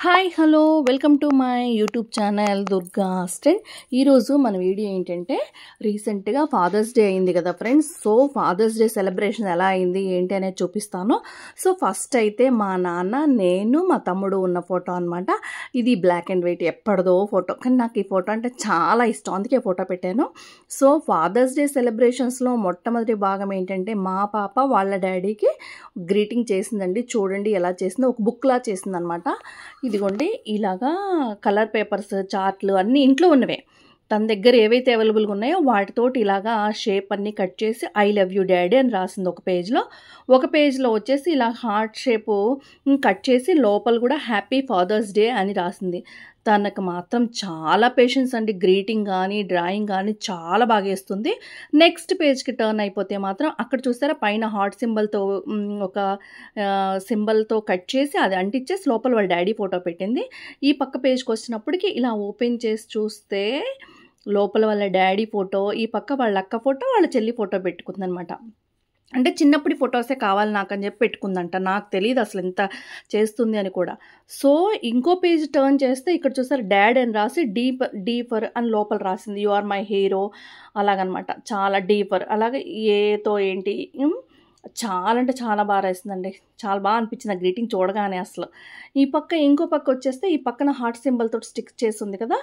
Hi hello welcome to my YouTube channel Durga assistant. ఈరోజు మన video ఏంటంటే రీసెంట్గా ఫాదర్స్ డే అయింది కదా friends. So father's day celebration ఎలా అయింది ఏంటి అనేది చూపిస్తాను. సో ఫస్ట్ అయితే మా నాన్న, నేను, మా తమ్ముడు ఉన్న ఫోటో అనమాట. ఇది బ్లాక్ అండ్ వైట్ ఎప్పటిదో ఫోటో, కానీ నాకు ఈ ఫోటో అంటే చాలా ఇష్టం, అందుకే ఫోటో పెట్టాను. సో ఫాదర్స్ డే సెలబ్రేషన్స్లో మొట్టమొదటి భాగం ఏంటంటే మా పాప వాళ్ళ డాడీకి గ్రీటింగ్ చేసిందండి. చూడండి ఎలా చేసిందో, ఒక బుక్లా చేసిందనమాట. ఇదిగోండి ఇలాగా కలర్ పేపర్స్, చార్ట్లు అన్నీ ఇంట్లో ఉన్నవే, తన దగ్గర ఏవైతే అవైలబుల్గా ఉన్నాయో వాటితోటి ఇలాగా షేప్ అన్నీ కట్ చేసి ఐ లవ్ యూ డాడీ అని రాసింది ఒక పేజ్లో. ఒక పేజ్లో వచ్చేసి ఇలా హార్ట్ షేపు కట్ చేసి లోపల కూడా హ్యాపీ ఫాదర్స్ డే అని రాసింది. తనకు మాత్రం చాలా పేషెన్స్ అండి, గ్రీటింగ్ కానీ డ్రాయింగ్ కానీ చాలా బాగా వేస్తుంది. నెక్స్ట్ పేజ్కి టర్న్ అయిపోతే మాత్రం అక్కడ చూస్తారా పైన హార్ట్ సింబల్తో ఒక సింబల్తో కట్ చేసి అది అంటించేసి లోపల వాళ్ళ డాడీ ఫోటో పెట్టింది. ఈ పక్క పేజ్కి వచ్చినప్పటికీ ఇలా ఓపెన్ చేసి చూస్తే లోపల వాళ్ళ డాడీ ఫోటో, ఈ పక్క వాళ్ళ అక్క ఫోటో, వాళ్ళ చెల్లి ఫోటో పెట్టుకుందనమాట. అంటే చిన్నప్పటి ఫొటోసే కావాలి నాకు అని చెప్పి పెట్టుకుందంట. నాకు తెలియదు అసలు ఎంత చేస్తుంది అని కూడా. సో ఇంకో పేజ్ టర్న్ చేస్తే ఇక్కడ చూసారు డాడ్ అని రాసి డీపర్ అని లోపల రాసింది, యు ఆర్ మై హీరో అలాగనమాట. చాలా డీపర్ అలాగే ఏతో ఏంటి చాలా అంటే చాలా బాగా రాసిందండి. చాలా బాగా అనిపించింది ఆ గ్రీటింగ్ చూడగానే అసలు. ఈ పక్క ఇంకో పక్క వచ్చేస్తే ఈ పక్కన హార్ట్ సింబల్ తోటి స్టిక్ చేసి ఉంది కదా,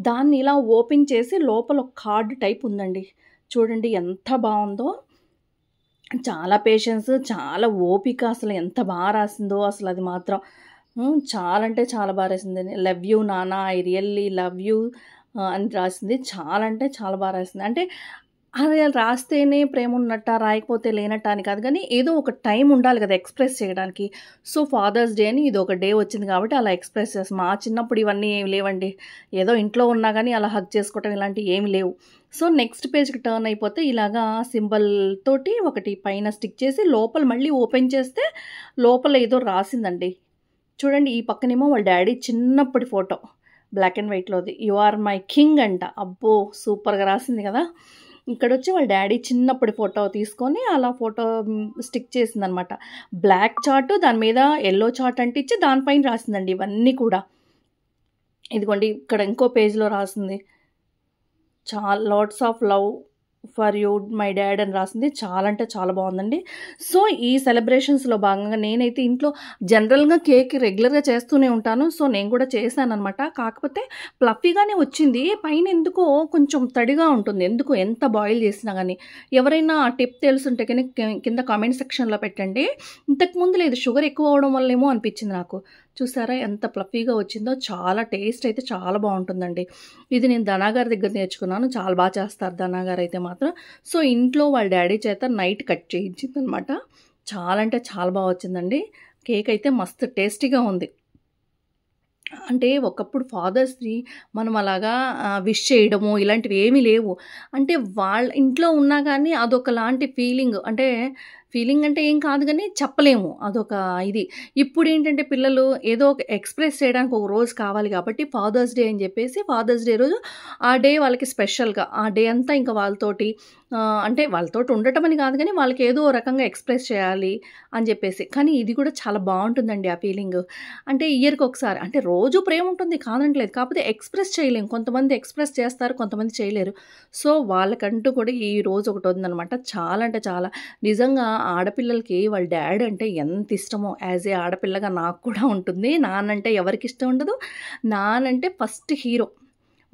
దాన్ని ఇలా ఓపెన్ చేసి లోపల ఒక కార్డ్ టైప్ ఉందండి. చూడండి ఎంత బాగుందో, చాలా పేషెన్స్, చాలా ఓపిక, అసలు ఎంత బాగా రాసిందో అసలు. అది మాత్రం చాలా అంటే చాలా బాగా రాసింది. లవ్ యూ నానా, ఐ రియల్లీ లవ్ యూ అని రాసింది. చాలా అంటే చాలా బాగా రాసింది. అంటే అది రాస్తేనే ప్రేమ ఉన్నట్ట, రాయకపోతే లేనట్ట అని కాదు, కానీ ఏదో ఒక టైం ఉండాలి కదా ఎక్స్ప్రెస్ చేయడానికి. సో ఫాదర్స్ డే అని ఇది ఒక డే వచ్చింది కాబట్టి అలా ఎక్స్ప్రెస్ చేస్తాం. మా చిన్నప్పుడు ఇవన్నీ ఏమి లేవండి, ఏదో ఇంట్లో ఉన్నా కానీ అలా హగ్ చేసుకోవటం ఇలాంటివి ఏమి లేవు. సో నెక్స్ట్ పేజ్కి టర్న్ అయిపోతే ఇలాగా సింబల్ తోటి ఒకటి పైన స్టిక్ చేసి లోపల మళ్ళీ ఓపెన్ చేస్తే లోపల ఏదో రాసిందండి. చూడండి ఈ పక్కనేమో వాళ్ళ డాడీ చిన్నప్పటి ఫోటో బ్లాక్ అండ్ వైట్లోది, యు ఆర్ మై కింగ్ అంట. అబ్బో సూపర్గా రాసింది కదా. ఇక్కడ వచ్చి వాళ్ళ డాడీ చిన్నప్పటి ఫోటో తీసుకొని అలా ఫోటో స్టిక్ చేసిందనమాట. బ్లాక్ చార్ట్ దాని మీద ఎల్లో చార్ట్ అంటించి దానిపైన రాసిందండి ఇవన్నీ కూడా. ఇదిగోండి ఇక్కడ ఇంకో పేజ్లో రాసింది, చాలా lots of love for you my dad అని రాసింది. చాలా అంటే చాలా బాగుందండి. సో ఈ సెలబ్రేషన్స్లో భాగంగా నేనైతే ఇంట్లో జనరల్గా కేక్ రెగ్యులర్గా చేస్తూనే ఉంటాను. సో నేను కూడా చేశాను అనమాట. కాకపోతే ప్లఫీగానే వచ్చింది, పైన ఎందుకో కొంచెం తడిగా ఉంటుంది, ఎందుకు ఎంత బాయిల్ చేసినా కానీ. ఎవరైనా ఆ టిప్ తెలుసుంటే కానీ కింద కామెంట్ సెక్షన్లో పెట్టండి. ఇంతకుముందు లేదు, షుగర్ ఎక్కువ అవడం వల్లేమో అనిపించింది నాకు. చూసారా ఎంత ప్లఫీగా వచ్చిందో, చాలా టేస్ట్ అయితే చాలా బాగుంటుందండి. ఇది నేను ధనాగారి దగ్గర నేర్చుకున్నాను, చాలా బాగా చేస్తారు ధనాగారు అయితే మాత్రం. సో ఇంట్లో వాళ్ళ డాడీ చేత నైట్ కట్ చేయించింది అనమాట. చాలా అంటే చాలా బాగా వచ్చిందండి. కేక్ అయితే మస్తు టేస్టీగా ఉంది. అంటే ఒకప్పుడు ఫాదర్స్ని మనం అలాగా విష్ చేయడము ఇలాంటివి ఏమీ లేవు. అంటే వాళ్ళ ఇంట్లో ఉన్నా కానీ అదొకలాంటి ఫీలింగ్, అంటే ఫీలింగ్ అంటే ఏం కాదు కానీ చెప్పలేము, అదొక ఇది. ఇప్పుడు ఏంటంటే పిల్లలు ఏదో ఒక ఎక్స్ప్రెస్ చేయడానికి ఒక రోజు కావాలి కాబట్టి ఫాదర్స్ డే అని చెప్పేసి ఫాదర్స్ డే రోజు ఆ డే వాళ్ళకి స్పెషల్గా ఆ డే అంతా ఇంకా వాళ్ళతోటి అంటే వాళ్ళతోటి ఉండటం అని కాదు కానీ వాళ్ళకి ఏదో రకంగా ఎక్స్ప్రెస్ చేయాలి అని చెప్పేసి. కానీ ఇది కూడా చాలా బాగుంటుందండి ఆ ఫీలింగ్. అంటే ఇయర్కి ఒకసారి, అంటే రోజు ప్రేమ ఉంటుంది కాదంటలేదు, కాకపోతే ఎక్స్ప్రెస్ చేయలేము. కొంతమంది ఎక్స్ప్రెస్ చేస్తారు, కొంతమంది చేయలేరు. సో వాళ్ళకంటూ కూడా ఈ రోజు ఒకటి ఉందన్నమాట. చాలా అంటే చాలా నిజంగా ఆడపిల్లలకి వాళ్ళ డాడ్ అంటే ఎంత ఇష్టమో, యాజ్ ఏ ఆడపిల్లగా నాకు కూడా ఉంటుంది. నానంటే ఎవరికి ఇష్టం ఉండదు, నానంటే ఫస్ట్ హీరో.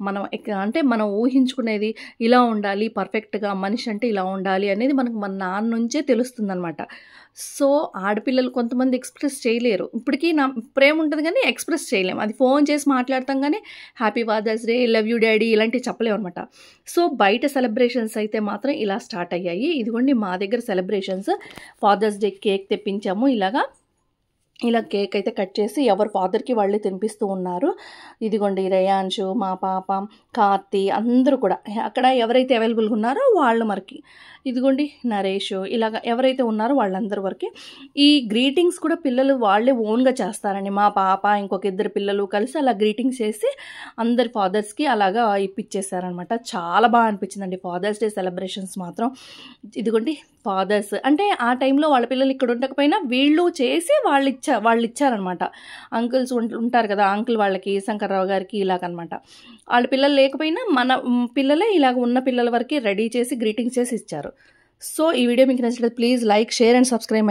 మనం అంటే మనం ఊహించుకునేది ఇలా ఉండాలి, పర్ఫెక్ట్గా మనిషి అంటే ఇలా ఉండాలి అనేది మనకు మన నాన్న నుంచే తెలుస్తుందనమాట. సో ఆడపిల్లలు కొంతమంది ఎక్స్ప్రెస్ చేయలేరు. ఇప్పటికీ నా ప్రేమ ఉంటుంది కానీ ఎక్స్ప్రెస్ చేయలేము, అది ఫోన్ చేసి మాట్లాడతాం కానీ happy father's day, love you daddy ఇలాంటివి చెప్పలేము అనమాట. సో బయట సెలబ్రేషన్స్ అయితే మాత్రం ఇలా స్టార్ట్ అయ్యాయి. ఇదిగోండి మా దగ్గర సెలబ్రేషన్స్ ఫాదర్స్ డే కేక్ తెప్పించాము. ఇలా కేక్ అయితే కట్ చేసి ఎవరి ఫాదర్కి వాళ్ళే తినిపిస్తూ ఉన్నారు. ఇదిగోండి రేయాన్షు, మా పాప, కార్తి అందరూ కూడా అక్కడ ఎవరైతే అవైలబుల్గా ఉన్నారో వాళ్ళు మనకి. ఇదిగోండి నరేష్, ఇలాగ ఎవరైతే ఉన్నారో వాళ్ళందరి వరకు. ఈ గ్రీటింగ్స్ కూడా పిల్లలు వాళ్ళే ఓన్గా చేస్తారండి. మా పాప ఇంకొక ఇద్దరు పిల్లలు కలిసి అలా గ్రీటింగ్స్ చేసి అందరి ఫాదర్స్కి అలాగా ఇప్పించేశారనమాట. చాలా బాగా అనిపించిందండి ఫాదర్స్ డే సెలబ్రేషన్స్ మాత్రం. ఇదిగోండి ఫాదర్స్ అంటే ఆ టైంలో వాళ్ళ పిల్లలు ఇక్కడ ఉండకపోయినా వీళ్ళు చేసి వాళ్ళు వాళ్ళు ఇచ్చారనమాట. అంకుల్స్ ఉంటారు కదా, అంకుల్ వాళ్ళకి, శంకర్రావు గారికి ఇలాగనమాట. వాళ్ళ పిల్లలు లేకపోయినా మన పిల్లలే ఇలాగ ఉన్న పిల్లల వరకు రెడీ చేసి గ్రీటింగ్స్ చేసి ఇచ్చారు. సో ఈ వీడియో మీకు నచ్చినట్లయితే please like, share and subscribe.